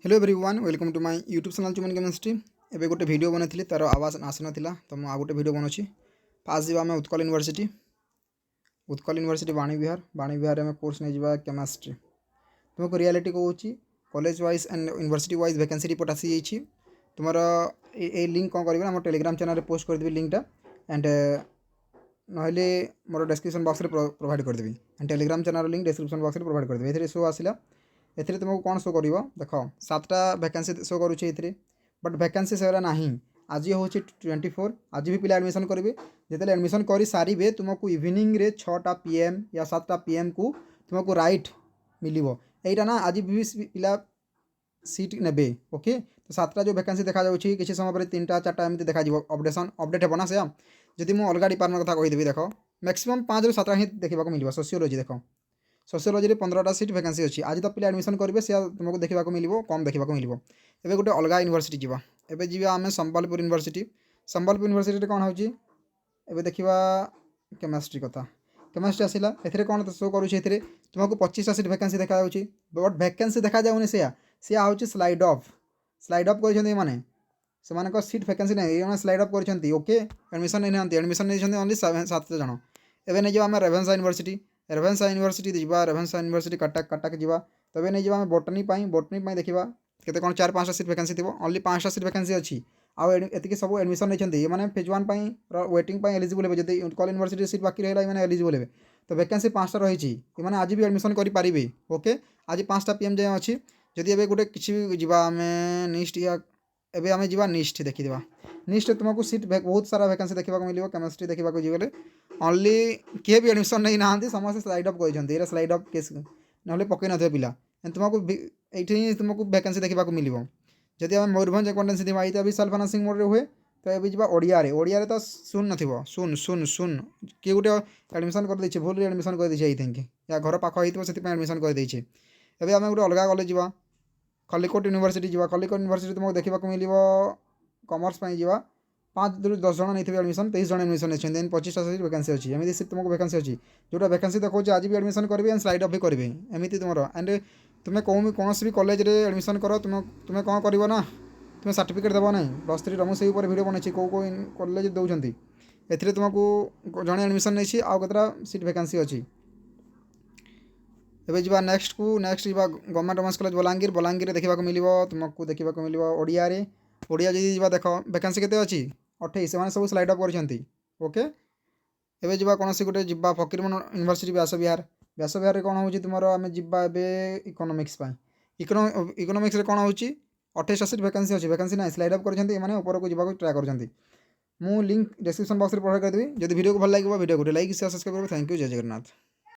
Hello everyone welcome to my YouTube channel Chuman chemistry. एबे गोटे video बनैथिली तार आवाज आसना तो मुझे गोटे वीडियो बनाऊँ। फास्ट जावा उत्कल यूनिवर्सिटी बाणी विहार में कोर्स नहीं जावा केमिस्ट्री। तुमको रियलिटी कहूँ college wise and university wise vacancy report आसी जाइए। तुम ये लिंक कौन करेंगे मोर टेलीग्राम चैनल पोस्ट करदेवी लिंकटा एंड ना मोर डिस्क्रिप्शन बॉक्स में प्रोवाइड करदेवी and Telegram channel link description box में प्रोवाइड करदेवी। ए शो आसला एथिरे तुमको कौन शो कर देख 7टा वैकेंसी शो करुचे बट वैकेंसी से ना आज हूँ 24 आज भी पिला एडमिशन करेंगे जिते एडमिशन कर सारे तुमको इवनिंग रे 6टा PM या 7टा PM को तुमको राइट मिल यहाँ ना आज भी पिला सीट ने ओके। तो 7टा जो वैकेंसी देखा किसी समय पर 3टा 4टा एमती देखा अपडेट हे ना से जदि मुझे अलग डिपार्टमेंट कथा कहीदेवी देख मैक्सिमम 5 ରୁ 7टा ही देखा मिल सोशियोलॉजी देख सोशियोलॉजी 15टा सीट वैकेंसी अच्छी आज तो पिला एडमिशन करेंगे से तुमको देखा मिल कम देखा मिल। एवं गोटे अलग यूनिवर्सिटी जावा एवं जी आम संबलपुर यूनिवर्सिटी कौन हो देखा केमिस्ट्री कथा केमिस्ट्री आसला ए कौन शो करुचे तुमको 25टा सीट वैकेंसी देखा बट वैकेंसी देखा जाऊनी सी हूँ स्लाइड ऑफ कर से सीट वैकेंसी नहीं स्लाइड ऑफ कर ओके एडमिशन नहीं एडमिशन नहीं ओनली 7 जन। एवं नहीं आम रेभेन्सा यूनिवर्सिटी जावा रेभेन्सा यूनिवर्सिटी कटक जावा तबे नहीं जावा बोटनी देखा केते कौन 4-5टा सीट वैकेंसी थी ओनली 5टा सीट वैकेंसी अच्छी आती सब एडमिशन नहीं ये फेज 1 वेटिंग एलिजिबल हे जब उत्कल यूनिवर्सिटी सीट बाकी रहा है एलिजिबल हे तो वैकेंसी 5टा रही है आज भी एडमिशन करेंगे ओके। आज 5टा PM जाए अच्छी जदि एवं गोटे किसी जावा आम निस्ट या एवं आम जा निस्ट देखीदा निस्ट तुमको सीट बहुत सारा वैकेंसी देखा मिल केमिस्ट्री देखा गले ओनली किए भी एडमिशन नहीं ना समस्त स्लाइड अप कर स्लाइड अप केस ना पकई न पिला तुमको ये तुमको वैकेंसी देखा मिल जदि आम मयूरभंज अकाउंटेंसी थी आई विशाल फाइनेंसिंग मोड हुए तो ये जा ओडिया तो सुन न किए गोटे एडमिशन कर भूल एडमिशन कर आई थिंक या घर पाख होती एडमिशन कर एवं आम गोटे अलग कॉलेज जावा खलिकोट यूनिवर्सिटी जावा खलिकोट यूनिवर्सिटी तुमको देखा मिल कमर्स जा 5 ରୁ 10 जन नहीं एडमिशन 23 जन एडमिशन नहीं 25टा सीट वैकेंसी अच्छी एमती सीट तुमको वैकेंसी अच्छी जोटा वैकेंसी देखो आज भी एडमिशन करेंगे एंड स्लाइड अप भी करेंगे एमती तुम एंड तुम्हें कौन भी कॉलेज रे एडमिशन कर तुम्हें कौन कर ना तुम्हें सर्टिफिकेट देव ना +3 रमु से वीडियो बनई कौ कॉलेज दौरान ए तुमको जड़े एडमिशन नहीं आउ कतटा सीट वैकेंसी अच्छी। एवं जी नेक्स्ट जा गवर्नमेंट वुमेन्स कॉलेज बलांगीर देखा मिल तुमको देखा मिल ओडिया जब जा देख वैकेंसी केते अच्छी 28 से सब स्लाइड अप कर ओके। एवं जी कौन गोटे जा फकीरमोहन यूनिवर्सिटी व्यासविहार कौन हो तुम आम जा इकोनोमिक्स इकोनोमिक्स कौन हो 28टा सीट वैकेंसी अच्छी वैकेंसी ना स्लाइड अप कर को ट्राए कर लिंक डिस्क्रिप्शन बॉक्स में प्रोवाइड करदेवी। जब वीडियो को भल लगे वीडियो को लाइक शेयर सब्सक्राइब करें। थैंक यू जय जगन्नाथ।